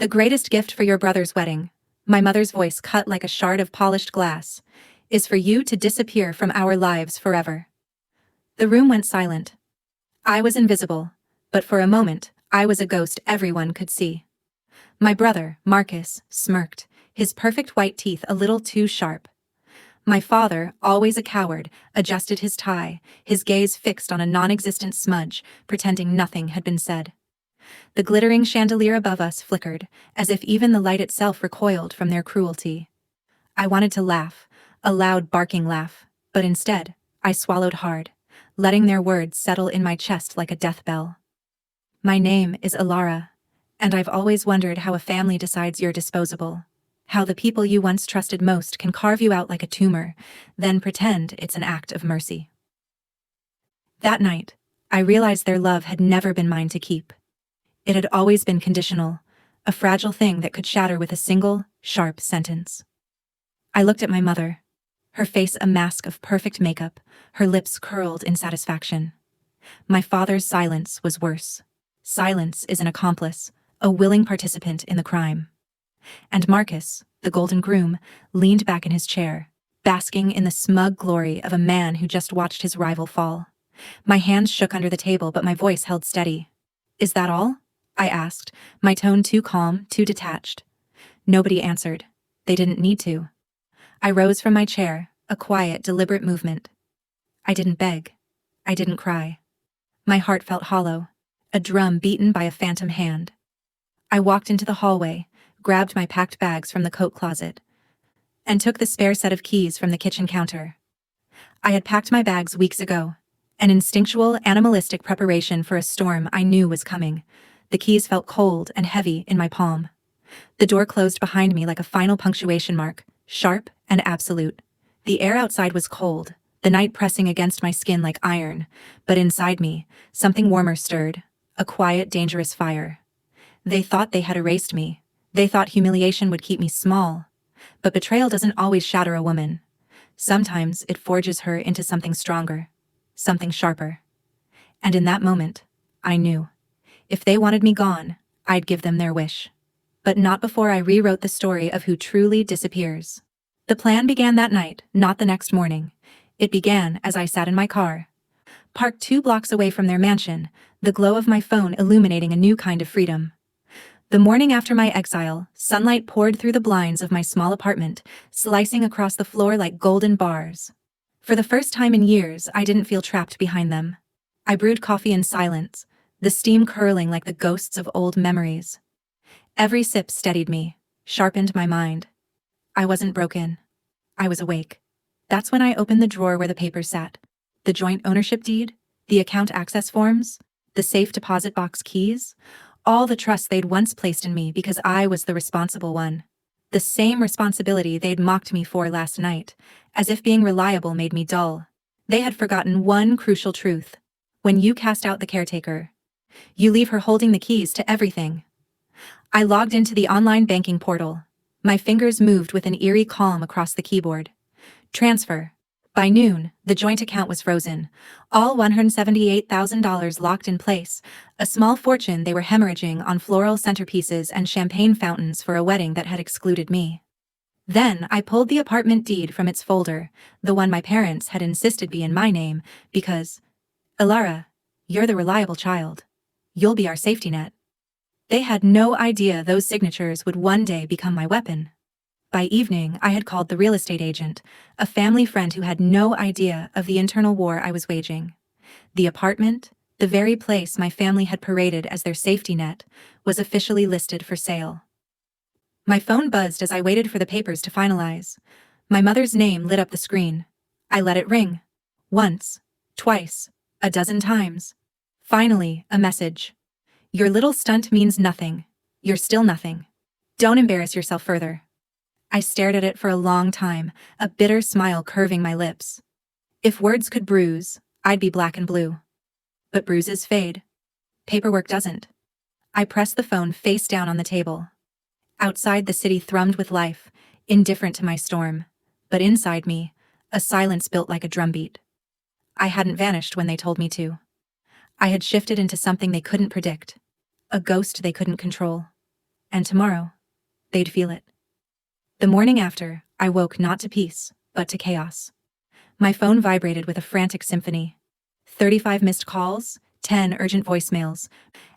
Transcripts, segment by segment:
The greatest gift for your brother's wedding, my mother's voice cut like a shard of polished glass, is for you to disappear from our lives forever. The room went silent. I was invisible, but for a moment, I was a ghost everyone could see. My brother, Marcus, smirked, his perfect white teeth a little too sharp. My father, always a coward, adjusted his tie, his gaze fixed on a non-existent smudge, pretending nothing had been said. The glittering chandelier above us flickered, as if even the light itself recoiled from their cruelty. I wanted to laugh, a loud barking laugh, but instead, I swallowed hard, letting their words settle in my chest like a death bell. My name is Elara, and I've always wondered how a family decides you're disposable. How the people you once trusted most can carve you out like a tumor, then pretend it's an act of mercy. That night, I realized their love had never been mine to keep. It had always been conditional, a fragile thing that could shatter with a single, sharp sentence. I looked at my mother, her face a mask of perfect makeup, her lips curled in satisfaction. My father's silence was worse. Silence is an accomplice, a willing participant in the crime. And Marcus, the golden groom, leaned back in his chair, basking in the smug glory of a man who just watched his rival fall. My hands shook under the table, but my voice held steady. "Is that all?" I asked, my tone too calm, too detached. Nobody answered. They didn't need to. I rose from my chair, a quiet, deliberate movement. I didn't beg. I didn't cry. My heart felt hollow, a drum beaten by a phantom hand. I walked into the hallway, grabbed my packed bags from the coat closet, and took the spare set of keys from the kitchen counter. I had packed my bags weeks ago, an instinctual, animalistic preparation for a storm I knew was coming. The keys felt cold and heavy in my palm. The door closed behind me like a final punctuation mark, sharp and absolute. The air outside was cold, the night pressing against my skin like iron, but inside me, something warmer stirred, a quiet, dangerous fire. They thought they had erased me. They thought humiliation would keep me small. But betrayal doesn't always shatter a woman. Sometimes it forges her into something stronger, something sharper. And in that moment, I knew. If they wanted me gone, I'd give them their wish. But not before I rewrote the story of who truly disappears. The plan began that night, not the next morning. It began as I sat in my car, parked 2 blocks away from their mansion, the glow of my phone illuminating a new kind of freedom. The morning after my exile, sunlight poured through the blinds of my small apartment, slicing across the floor like golden bars. For the first time in years, I didn't feel trapped behind them. I brewed coffee in silence, the steam curling like the ghosts of old memories. Every sip steadied me, sharpened my mind. I wasn't broken. I was awake. That's when I opened the drawer where the papers sat. The joint ownership deed, the account access forms, the safe deposit box keys, all the trust they'd once placed in me because I was the responsible one. The same responsibility they'd mocked me for last night, as if being reliable made me dull. They had forgotten one crucial truth. When you cast out the caretaker, you leave her holding the keys to everything. I logged into the online banking portal. My fingers moved with an eerie calm across the keyboard. Transfer. By noon, the joint account was frozen, all $178,000 locked in place, a small fortune they were hemorrhaging on floral centerpieces and champagne fountains for a wedding that had excluded me. Then I pulled the apartment deed from its folder, the one my parents had insisted be in my name, because, Elara, you're the reliable child. You'll be our safety net. They had no idea those signatures would one day become my weapon. By evening, I had called the real estate agent, a family friend who had no idea of the internal war I was waging. The apartment, the very place my family had paraded as their safety net, was officially listed for sale. My phone buzzed as I waited for the papers to finalize. My mother's name lit up the screen. I let it ring. Once, twice, a dozen times. Finally, a message. Your little stunt means nothing. You're still nothing. Don't embarrass yourself further. I stared at it for a long time, a bitter smile curving my lips. If words could bruise, I'd be black and blue. But bruises fade. Paperwork doesn't. I pressed the phone face down on the table. Outside, the city thrummed with life, indifferent to my storm. But inside me, a silence built like a drumbeat. I hadn't vanished when they told me to. I had shifted into something they couldn't predict. A ghost they couldn't control. And tomorrow, they'd feel it. The morning after, I woke not to peace, but to chaos. My phone vibrated with a frantic symphony. 35 missed calls, 10 urgent voicemails,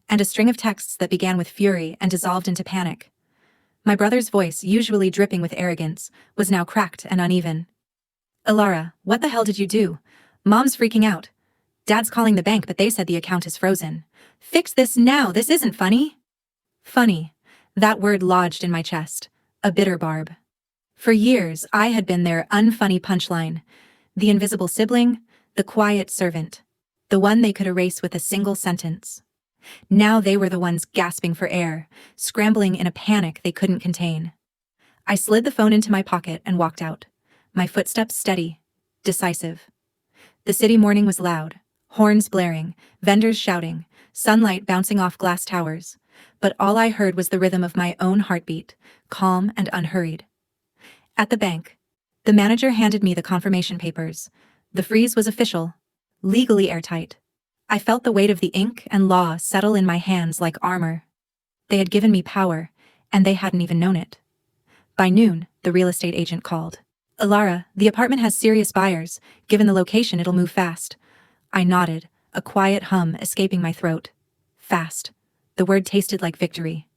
and a string of texts that began with fury and dissolved into panic. My brother's voice, usually dripping with arrogance, was now cracked and uneven. Elara, what the hell did you do? Mom's freaking out. Dad's calling the bank, but they said the account is frozen. Fix this now, this isn't funny. Funny. That word lodged in my chest, a bitter barb. For years, I had been their unfunny punchline, the invisible sibling, the quiet servant, the one they could erase with a single sentence. Now they were the ones gasping for air, scrambling in a panic they couldn't contain. I slid the phone into my pocket and walked out, my footsteps steady, decisive. The city morning was loud, horns blaring, vendors shouting, sunlight bouncing off glass towers, but all I heard was the rhythm of my own heartbeat, calm and unhurried. At the bank, the manager handed me the confirmation papers. The freeze was official, legally airtight. I felt the weight of the ink and law settle in my hands like armor. They had given me power, and they hadn't even known it. By noon, the real estate agent called. Elara, the apartment has serious buyers. Given the location, it'll move fast. I nodded, a quiet hum escaping my throat. Fast. The word tasted like victory.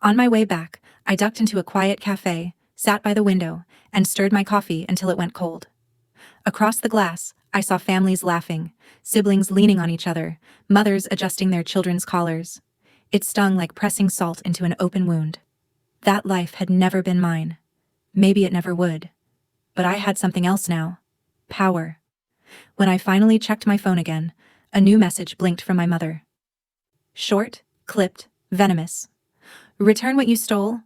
On my way back, I ducked into a quiet cafe, sat by the window, and stirred my coffee until it went cold. Across the glass, I saw families laughing, siblings leaning on each other, mothers adjusting their children's collars. It stung like pressing salt into an open wound. That life had never been mine. Maybe it never would. But I had something else now. Power. When I finally checked my phone again, a new message blinked from my mother. Short, clipped, venomous. Return what you stole,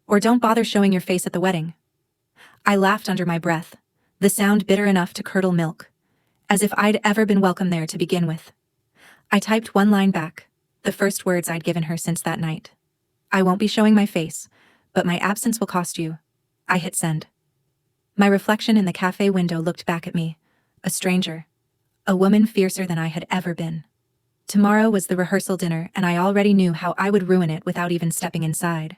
or don't bother showing your face at the wedding. I laughed under my breath, the sound bitter enough to curdle milk, as if I'd ever been welcome there to begin with. I typed one line back, the first words I'd given her since that night. I won't be showing my face, but my absence will cost you. I hit send. My reflection in the cafe window looked back at me, a stranger, a woman fiercer than I had ever been. Tomorrow was the rehearsal dinner, and I already knew how I would ruin it without even stepping inside.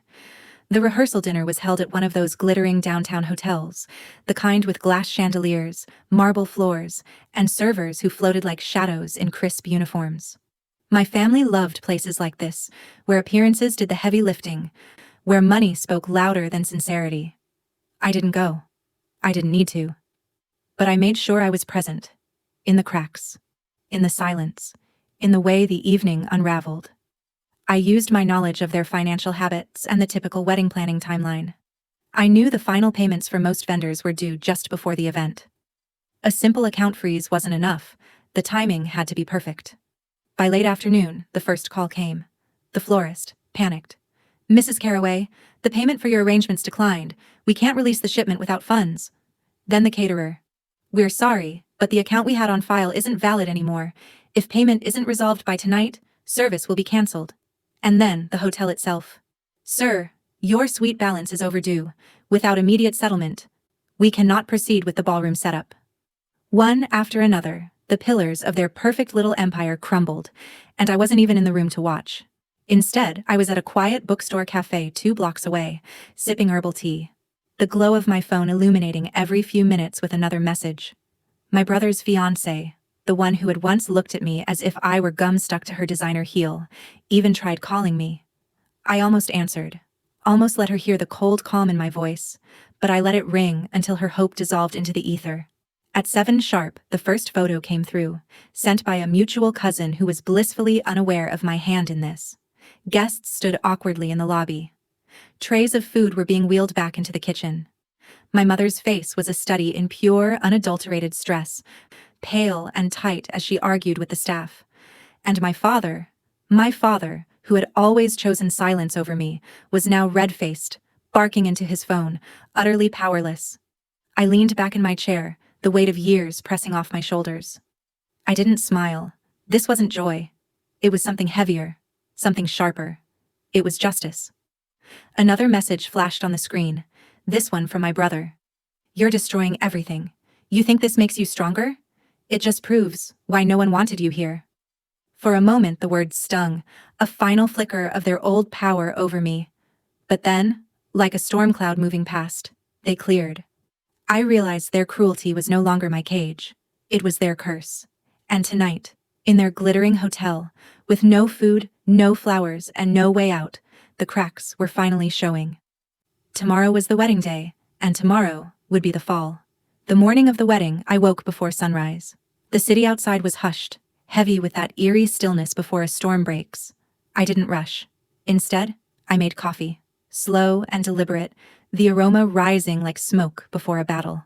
The rehearsal dinner was held at one of those glittering downtown hotels, the kind with glass chandeliers, marble floors, and servers who floated like shadows in crisp uniforms. My family loved places like this, where appearances did the heavy lifting, where money spoke louder than sincerity. I didn't go. I didn't need to. But I made sure I was present, in the cracks, in the silence, in the way the evening unraveled. I used my knowledge of their financial habits and the typical wedding planning timeline. I knew the final payments for most vendors were due just before the event. A simple account freeze wasn't enough. The timing had to be perfect. By late afternoon, the first call came. The florist, panicked. Mrs. Caraway, the payment for your arrangements declined. We can't release the shipment without funds. Then the caterer. We're sorry, but the account we had on file isn't valid anymore. If payment isn't resolved by tonight, service will be canceled. And then the hotel itself. Sir, your suite balance is overdue. Without immediate settlement, we cannot proceed with the ballroom setup. One after another, the pillars of their perfect little empire crumbled, and I wasn't even in the room to watch. Instead, I was at a quiet bookstore cafe 2 blocks away, sipping herbal tea, the glow of my phone illuminating every few minutes with another message. My brother's fiancée, the one who had once looked at me as if I were gum stuck to her designer heel, even tried calling me. I almost answered, almost let her hear the cold calm in my voice, but I let it ring until her hope dissolved into the ether. At 7 sharp, the first photo came through, sent by a mutual cousin who was blissfully unaware of my hand in this. Guests stood awkwardly in the lobby. Trays of food were being wheeled back into the kitchen. My mother's face was a study in pure, unadulterated stress, pale and tight as she argued with the staff. And my father, who had always chosen silence over me, was now red-faced, barking into his phone, utterly powerless. I leaned back in my chair, the weight of years pressing off my shoulders. I didn't smile. This wasn't joy. It was something heavier, something sharper. It was justice. Another message flashed on the screen, this one from my brother. You're destroying everything. You think this makes you stronger? It just proves why no one wanted you here. For a moment the words stung, a final flicker of their old power over me. But then, like a storm cloud moving past, they cleared. I realized their cruelty was no longer my cage. It was their curse. And tonight, in their glittering hotel, with no food, no flowers, and no way out, the cracks were finally showing. Tomorrow was the wedding day, and tomorrow would be the fall. The morning of the wedding, I woke before sunrise. The city outside was hushed, heavy with that eerie stillness before a storm breaks. I didn't rush. Instead, I made coffee, slow and deliberate, the aroma rising like smoke before a battle.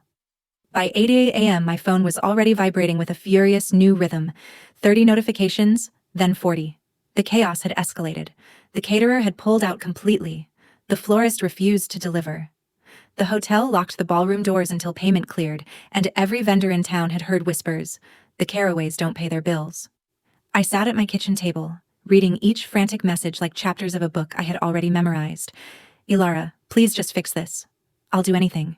By 8 a.m., my phone was already vibrating with a furious new rhythm. 30 notifications, then 40. The chaos had escalated. The caterer had pulled out completely. The florist refused to deliver. The hotel locked the ballroom doors until payment cleared, and every vendor in town had heard whispers, "The Caraways don't pay their bills." I sat at my kitchen table, reading each frantic message like chapters of a book I had already memorized. "Elara, please just fix this. I'll do anything."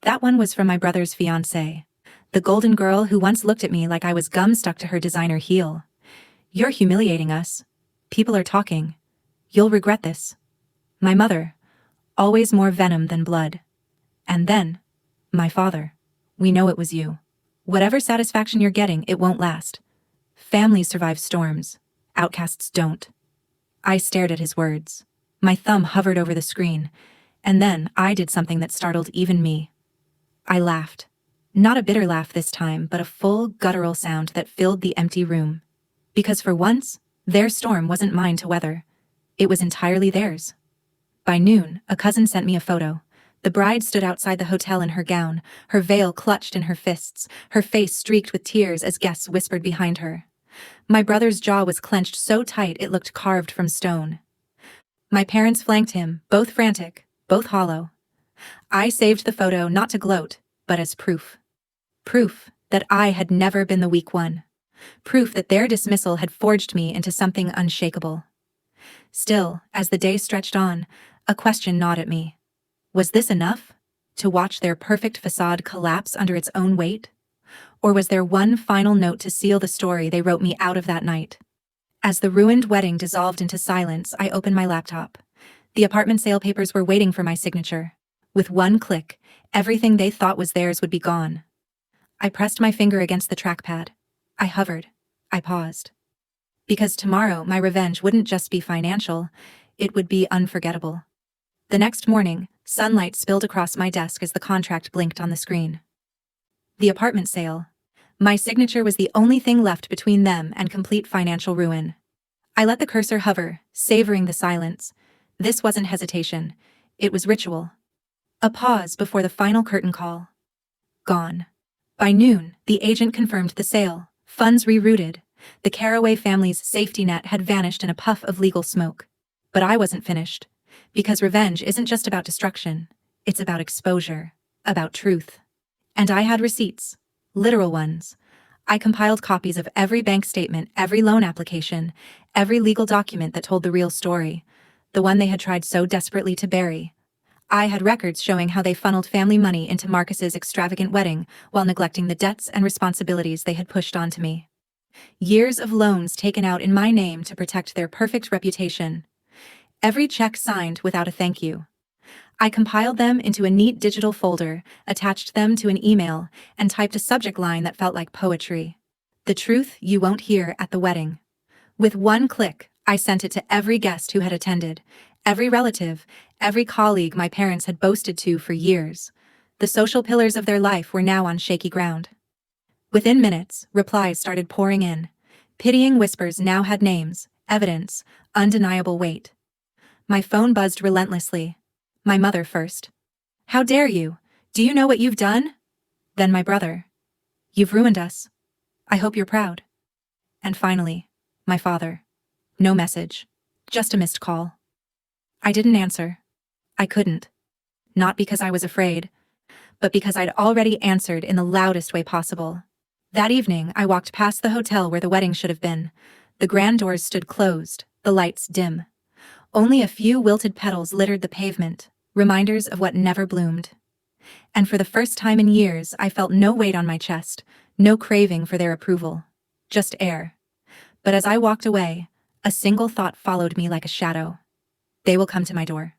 That one was from my brother's fiancée, the golden girl who once looked at me like I was gum stuck to her designer heel. "You're humiliating us. People are talking. You'll regret this." My mother, always more venom than blood. And then, my father, "We know it was you. Whatever satisfaction you're getting, it won't last. Families survive storms. Outcasts don't." I stared at his words. My thumb hovered over the screen, and then I did something that startled even me. I laughed. Not a bitter laugh this time, but a full, guttural sound that filled the empty room. Because for once, their storm wasn't mine to weather. It was entirely theirs. By noon, a cousin sent me a photo. The bride stood outside the hotel in her gown, her veil clutched in her fists, her face streaked with tears as guests whispered behind her. My brother's jaw was clenched so tight it looked carved from stone. My parents flanked him, both frantic, both hollow. I saved the photo not to gloat, but as proof. Proof that I had never been the weak one. Proof that their dismissal had forged me into something unshakable. Still, as the day stretched on, a question gnawed at me. Was this enough? To watch their perfect facade collapse under its own weight? Or was there one final note to seal the story they wrote me out of that night? As the ruined wedding dissolved into silence, I opened my laptop. The apartment sale papers were waiting for my signature. With one click, everything they thought was theirs would be gone. I pressed my finger against the trackpad. I hovered. I paused. Because tomorrow my revenge wouldn't just be financial, it would be unforgettable. The next morning, sunlight spilled across my desk as the contract blinked on the screen. The apartment sale. My signature was the only thing left between them and complete financial ruin. I let the cursor hover, savoring the silence. This wasn't hesitation. It was ritual. A pause before the final curtain call. Gone. By noon, the agent confirmed the sale. Funds rerouted. The Caraway family's safety net had vanished in a puff of legal smoke. But I wasn't finished. Because revenge isn't just about destruction. It's about exposure. About truth. And I had receipts. Literal ones. I compiled copies of every bank statement, every loan application, every legal document that told the real story. The one they had tried so desperately to bury. I had records showing how they funneled family money into Marcus's extravagant wedding while neglecting the debts and responsibilities they had pushed onto me. Years of loans taken out in my name to protect their perfect reputation. Every check signed without a thank you. I compiled them into a neat digital folder, attached them to an email, and typed a subject line that felt like poetry. "The truth you won't hear at the wedding." With one click, I sent it to every guest who had attended, every relative, every colleague my parents had boasted to for years. The social pillars of their life were now on shaky ground. Within minutes, replies started pouring in. Pitying whispers now had names, evidence, undeniable weight. My phone buzzed relentlessly. My mother first. "How dare you? Do you know what you've done?" Then my brother. "You've ruined us. I hope you're proud." And finally, my father. No message. Just a missed call. I didn't answer. I couldn't. Not because I was afraid, but because I'd already answered in the loudest way possible. That evening, I walked past the hotel where the wedding should have been. The grand doors stood closed, the lights dim. Only a few wilted petals littered the pavement, reminders of what never bloomed. And for the first time in years, I felt no weight on my chest, no craving for their approval. Just air. But as I walked away, a single thought followed me like a shadow. They will come to my door.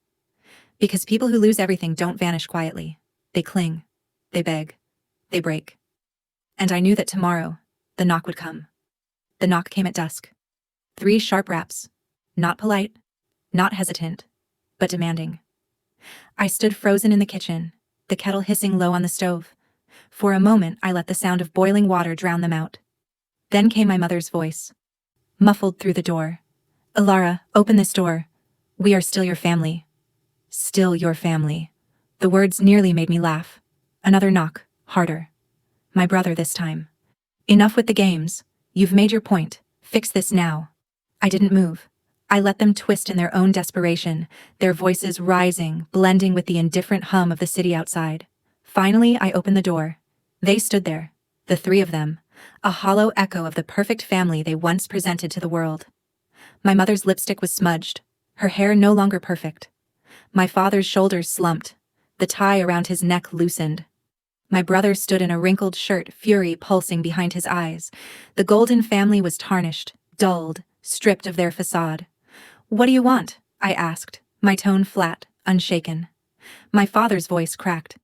Because people who lose everything don't vanish quietly. They cling. They beg. They break. And I knew that tomorrow, the knock would come. The knock came at dusk. 3 sharp raps. Not polite, not hesitant, but demanding. I stood frozen in the kitchen, the kettle hissing low on the stove. For a moment, I let the sound of boiling water drown them out. Then came my mother's voice, muffled through the door. "Elara, open this door. We are still your family." Still your family. The words nearly made me laugh. Another knock, harder. My brother this time. "Enough with the games. You've made your point. Fix this now." I didn't move. I let them twist in their own desperation, their voices rising, blending with the indifferent hum of the city outside. Finally, I opened the door. They stood there, the 3 of them, a hollow echo of the perfect family they once presented to the world. My mother's lipstick was smudged, her hair no longer perfect. My father's shoulders slumped, the tie around his neck loosened. My brother stood in a wrinkled shirt, fury pulsing behind his eyes. The golden family was tarnished, dulled, stripped of their facade. "What do you want?" I asked, my tone flat, unshaken. My father's voice cracked.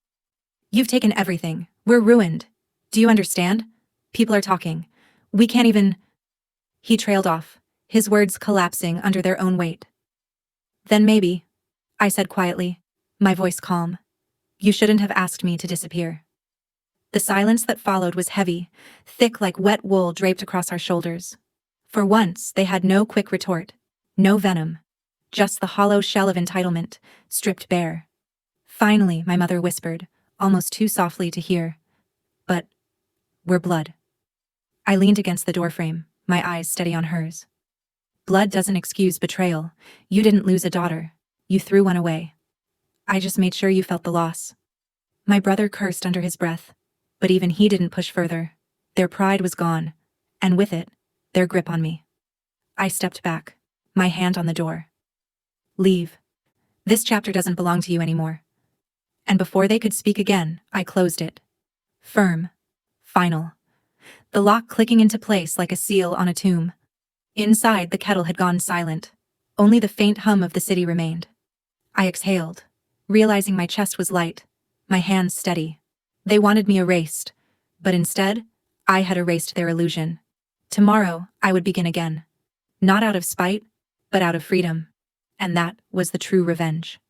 "You've taken everything. We're ruined. Do you understand? People are talking. We can't even—" He trailed off, his words collapsing under their own weight. "Then maybe," I said quietly, my voice calm, "you shouldn't have asked me to disappear." The silence that followed was heavy, thick like wet wool draped across our shoulders. For once, they had no quick retort, no venom, just the hollow shell of entitlement, stripped bare. Finally, my mother whispered, almost too softly to hear, "But we're blood." I leaned against the doorframe, my eyes steady on hers. "Blood doesn't excuse betrayal. You didn't lose a daughter. You threw one away. I just made sure you felt the loss." My brother cursed under his breath, but even he didn't push further. Their pride was gone, and with it, their grip on me. I stepped back, my hand on the door. "Leave. This chapter doesn't belong to you anymore." And before they could speak again, I closed it. Firm. Final. The lock clicking into place like a seal on a tomb. Inside, the kettle had gone silent. Only the faint hum of the city remained. I exhaled, realizing my chest was light, my hands steady. They wanted me erased, but instead, I had erased their illusion. Tomorrow, I would begin again. Not out of spite, but out of freedom. And that was the true revenge.